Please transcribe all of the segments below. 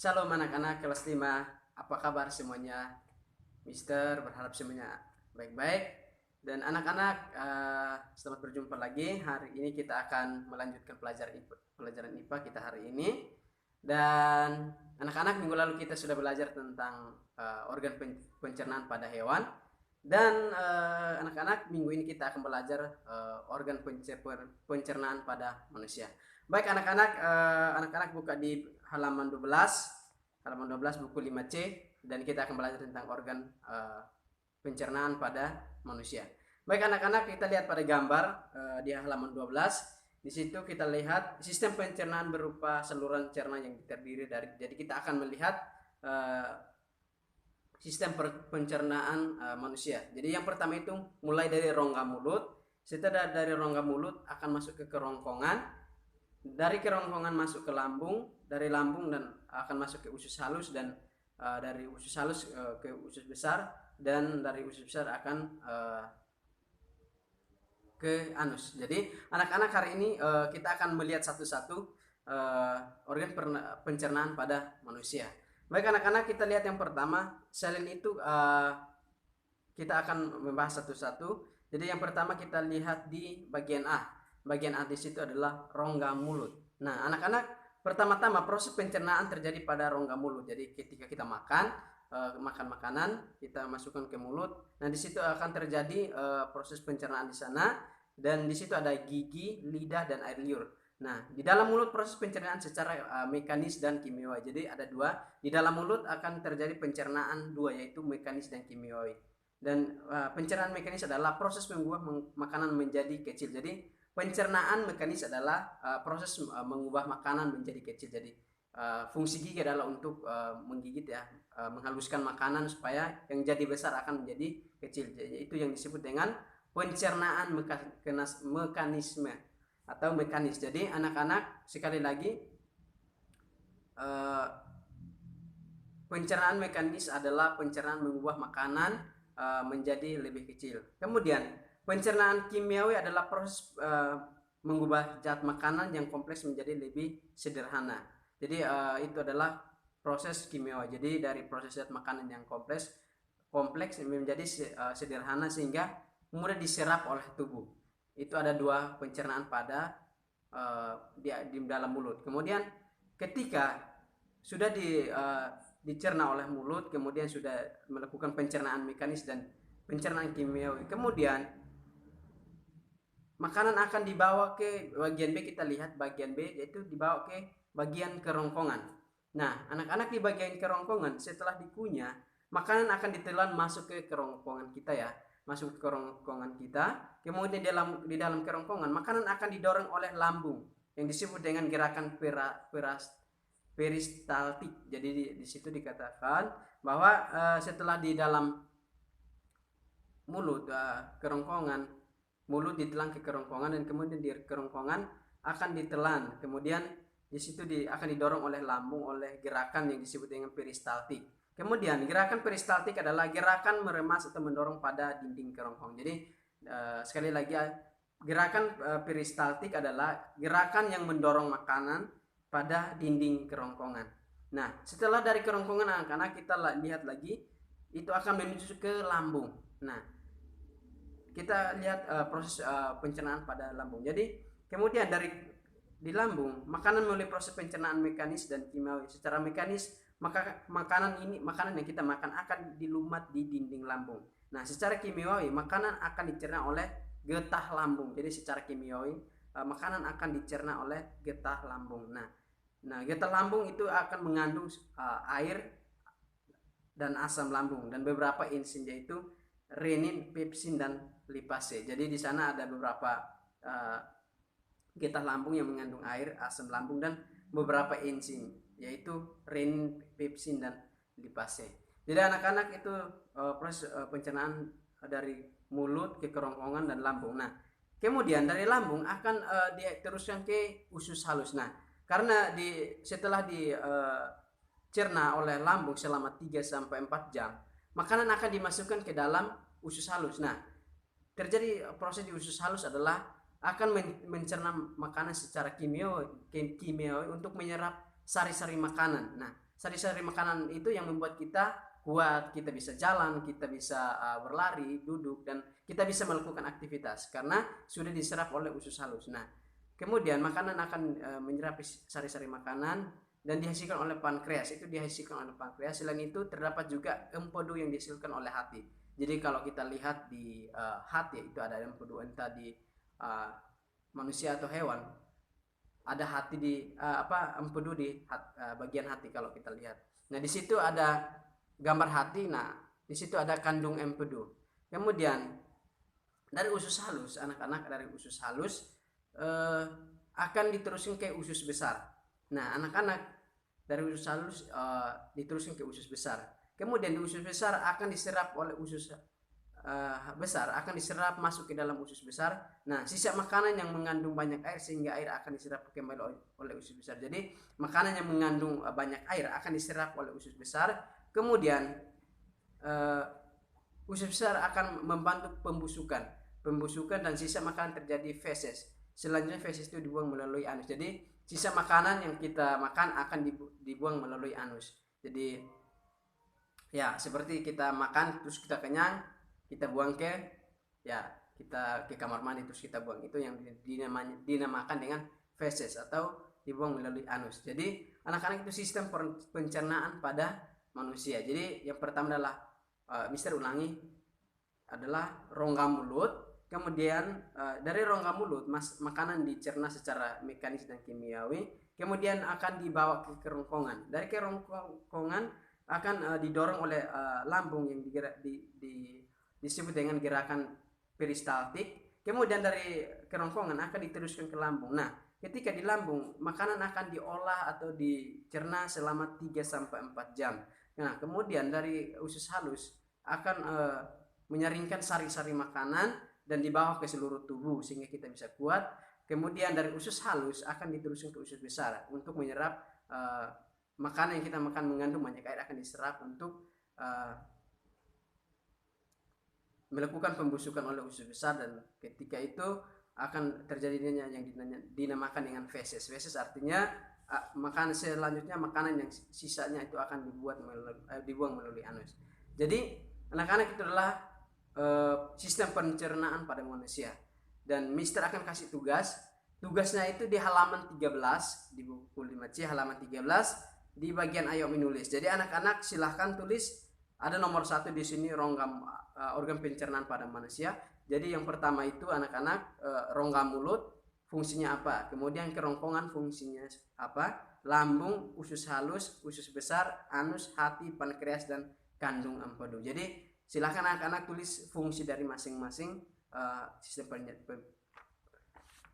Shalom anak-anak kelas 5. Apa kabar semuanya? Mister berharap semuanya baik-baik. Dan anak-anak, selamat berjumpa lagi. Hari ini kita akan melanjutkan pelajaran IPA kita hari ini. Dan anak-anak, minggu lalu kita sudah belajar tentang organ pencernaan pada hewan. Dan anak-anak, minggu ini kita akan belajar organ pencernaan pada manusia. Baik anak-anak, anak-anak buka di halaman 12 buku 5C, dan kita akan belajar tentang organ pencernaan pada manusia. Baik anak-anak, kita lihat pada gambar di halaman 12. Di situ kita lihat sistem pencernaan berupa saluran cerna yang terdiri dari, jadi kita akan melihat sistem pencernaan manusia. Jadi yang pertama itu mulai dari rongga mulut. Setelah dari rongga mulut akan masuk ke kerongkongan. Dari kerongkongan masuk ke lambung. Dari lambung dan akan masuk ke usus halus, dan dari usus halus ke usus besar, dan dari usus besar akan ke anus. Jadi anak-anak, hari ini kita akan melihat satu-satu organ pencernaan pada manusia. Baik anak-anak, kita lihat yang pertama. Selain itu kita akan membahas satu-satu. Jadi yang pertama kita lihat di bagian A. Bagian A di situ adalah rongga mulut. Nah anak-anak, pertama-tama proses pencernaan terjadi pada rongga mulut. Jadi ketika kita makan makanan, kita masukkan ke mulut. Nah di situ akan terjadi proses pencernaan di sana, dan di situ ada gigi, lidah, dan air liur. Nah, di dalam mulut proses pencernaan secara mekanis dan kimiawi. Jadi ada dua. Di dalam mulut akan terjadi pencernaan dua, yaitu mekanis dan kimiawi. Dan pencernaan mekanis adalah proses mengubah makanan menjadi kecil. Jadi pencernaan mekanis adalah proses mengubah makanan menjadi kecil. Jadi fungsi gigi adalah untuk menggigit ya, menghaluskan makanan supaya yang jadi besar akan menjadi kecil. Jadi itu yang disebut dengan pencernaan mekanisme atau mekanis. Jadi anak-anak, sekali lagi, pencernaan mekanis adalah pencernaan mengubah makanan menjadi lebih kecil. Kemudian pencernaan kimiawi adalah proses mengubah zat makanan yang kompleks menjadi lebih sederhana. Jadi itu adalah proses kimiawi. Jadi dari proses zat makanan yang kompleks menjadi sederhana sehingga mudah diserap oleh tubuh. Itu ada dua pencernaan pada di dalam mulut. Kemudian ketika sudah dicerna oleh mulut, kemudian sudah melakukan pencernaan mekanis dan pencernaan kimiawi, kemudian makanan akan dibawa ke bagian B. Kita lihat bagian B, yaitu dibawa ke bagian kerongkongan. Nah anak-anak, di bagian kerongkongan setelah dikunyah, makanan akan ditelan masuk ke kerongkongan kita ya, masuk ke kerongkongan kita. Kemudian di dalam kerongkongan makanan akan didorong oleh lambung yang disebut dengan gerakan peristaltik. Jadi di situ dikatakan bahwa setelah di dalam mulut kerongkongan, mulut ditelan ke kerongkongan, dan kemudian di kerongkongan akan ditelan, kemudian di situ akan didorong oleh lambung oleh gerakan yang disebut dengan peristaltik. Kemudian gerakan peristaltik adalah gerakan meremas atau mendorong pada dinding kerongkongan. Jadi sekali lagi, gerakan peristaltik adalah gerakan yang mendorong makanan pada dinding kerongkongan. Nah setelah dari kerongkongan anak-anak, kita lihat lagi, itu akan menuju ke lambung. Nah kita lihat proses pencernaan pada lambung. Jadi kemudian di lambung, makanan melalui proses pencernaan mekanis dan kimiawi. Secara mekanis, maka makanan yang kita makan akan dilumat di dinding lambung. Nah secara kimiawi, makanan akan dicerna oleh getah lambung. Jadi secara kimiawi, makanan akan dicerna oleh getah lambung. Nah getah lambung itu akan mengandung air dan asam lambung dan beberapa enzim, yaitu renin, pepsin, dan lipase. Jadi di sana ada beberapa getah lambung yang mengandung air, asam lambung, dan beberapa enzim, yaitu renin, pepsin, dan lipase. Jadi anak-anak, itu proses pencernaan dari mulut ke kerongkongan dan lambung. Nah kemudian dari lambung akan diteruskan ke usus halus. Nah karena setelah dicerna oleh lambung selama 3-4 jam, makanan akan dimasukkan ke dalam usus halus. Nah terjadi proses di usus halus adalah akan mencerna makanan secara kimiawi untuk menyerap sari-sari makanan. Nah sari-sari makanan itu yang membuat kita kuat, kita bisa jalan, kita bisa berlari, duduk, dan kita bisa melakukan aktivitas karena sudah diserap oleh usus halus. Nah, kemudian makanan akan menyerap sari-sari makanan dan dihasilkan oleh pankreas. Itu dihasilkan oleh pankreas. Selain itu terdapat juga empedu yang dihasilkan oleh hati. Jadi kalau kita lihat di hati itu ada empedu, entah di manusia atau hewan, ada hati di empedu di bagian hati kalau kita lihat. Nah, di situ ada gambar hati. Nah, di situ ada kandung empedu. Kemudian dari usus halus, anak-anak dari usus halus akan diteruskan ke usus besar. Nah, anak-anak dari usus halus diteruskan ke usus besar. Kemudian di usus besar akan diserap oleh usus besar, akan diserap masuk ke dalam usus besar. Nah, sisa makanan yang mengandung banyak air sehingga air akan diserap kembali oleh usus besar. Jadi makanan yang mengandung banyak air akan diserap oleh usus besar. Kemudian usus besar akan membantu pembusukan dan sisa makanan terjadi feses. Selanjutnya feses itu dibuang melalui anus. Jadi sisa makanan yang kita makan akan dibuang melalui anus. Jadi ya seperti kita makan terus kita kenyang, kita buang kita ke kamar mandi terus kita buang. Itu yang dinamakan dengan feses atau dibuang melalui anus. Jadi anak-anak itu sistem pencernaan pada manusia. Jadi yang pertama adalah Mister ulangi adalah rongga mulut. Kemudian dari rongga mulut makanan dicerna secara mekanis dan kimiawi. Kemudian akan dibawa ke kerongkongan. Dari kerongkongan akan didorong oleh lambung yang disebut dengan gerakan peristaltik. Kemudian dari kerongkongan akan diteruskan ke lambung. Nah, ketika di lambung makanan akan diolah atau dicerna selama 3-4 jam. Nah, kemudian dari usus halus akan menyaringkan sari-sari makanan dan dibawa ke seluruh tubuh sehingga kita bisa kuat. Kemudian dari usus halus akan diteruskan ke usus besar untuk menyerap makanan yang kita makan mengandung banyak air, akan diserap untuk melakukan pembusukan oleh usus besar, dan ketika itu akan terjadinya yang dinamakan dengan feses. Feses artinya makanan selanjutnya, makanan yang sisanya itu akan dibuang melalui anus. Jadi anak-anak itu adalah sistem pencernaan pada manusia. Dan Mister akan kasih tugasnya itu di halaman 13 di buku 5C halaman 13 di bagian ayo menulis. Jadi anak-anak silahkan tulis. Ada nomor 1 di sini rongga organ pencernaan pada manusia. Jadi yang pertama itu anak-anak rongga mulut fungsinya apa, kemudian kerongkongan fungsinya apa, lambung, usus halus, usus besar, anus, hati, pankreas, dan kandung empedu. Jadi silahkan anak-anak tulis fungsi dari masing-masing sistem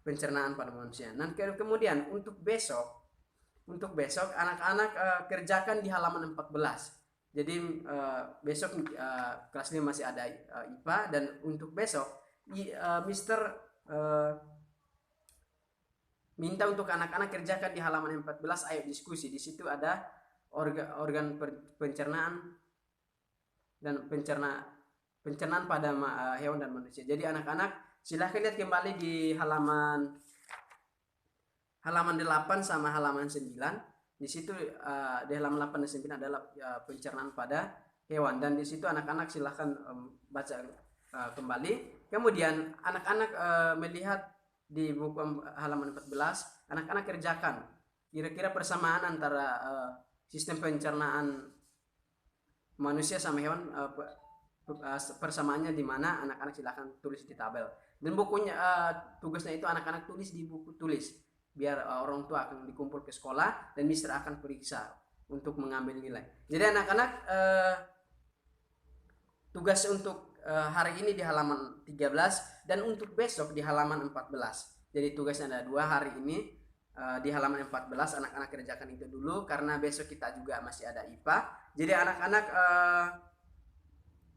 pencernaan pada manusia. Dan kemudian untuk besok anak-anak kerjakan di halaman 14. Jadi besok kelas 5 masih ada IPA, dan untuk besok Mister minta untuk anak-anak kerjakan di halaman 14 ayo diskusi. Di situ ada organ pencernaan dan pencernaan pada hewan dan manusia. Jadi anak-anak silahkan lihat kembali di halaman 8 sama halaman 9. Di situ di halaman 8 dan 9 adalah pencernaan pada hewan, dan di situ anak-anak silahkan baca kembali. Kemudian anak-anak melihat di buku halaman 14, anak-anak kerjakan kira-kira persamaan antara sistem pencernaan manusia sama hewan, persamaannya di mana, anak-anak silahkan tulis di tabel. Dan bukunya tugasnya itu anak-anak tulis di buku tulis, biar orang tua akan dikumpul ke sekolah dan Mister akan periksa untuk mengambil nilai. Jadi anak-anak tugas untuk hari ini di halaman 13 dan untuk besok di halaman 14. Jadi tugasnya ada 2 hari ini di halaman 14. Anak-anak kerjakan itu dulu karena besok kita juga masih ada IPA. Jadi anak-anak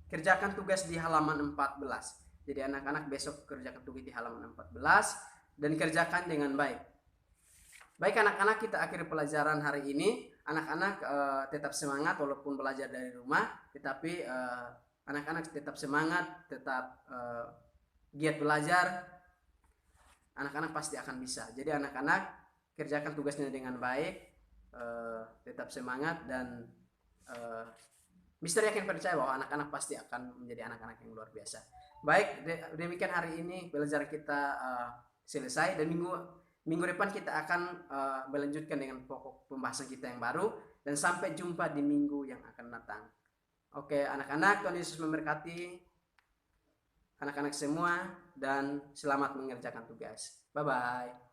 kerjakan tugas di halaman 14. Jadi anak-anak besok kerjakan tugas di halaman 14 dan kerjakan dengan baik. Baik anak-anak, kita akhiri pelajaran hari ini. Anak-anak tetap semangat walaupun belajar dari rumah, tetapi anak-anak tetap semangat, tetap giat belajar. Anak-anak pasti akan bisa. Jadi anak-anak kerjakan tugasnya dengan baik, tetap tetap semangat dan Mister yakin percaya bahwa anak-anak pasti akan menjadi anak-anak yang luar biasa. Baik, demikian hari ini belajar kita selesai, dan minggu depan kita akan melanjutkan dengan pokok pembahasan kita yang baru, dan sampai jumpa di minggu yang akan datang. Oke anak-anak, Tuhan Yesus memberkati anak-anak semua dan selamat mengerjakan tugas. Bye bye.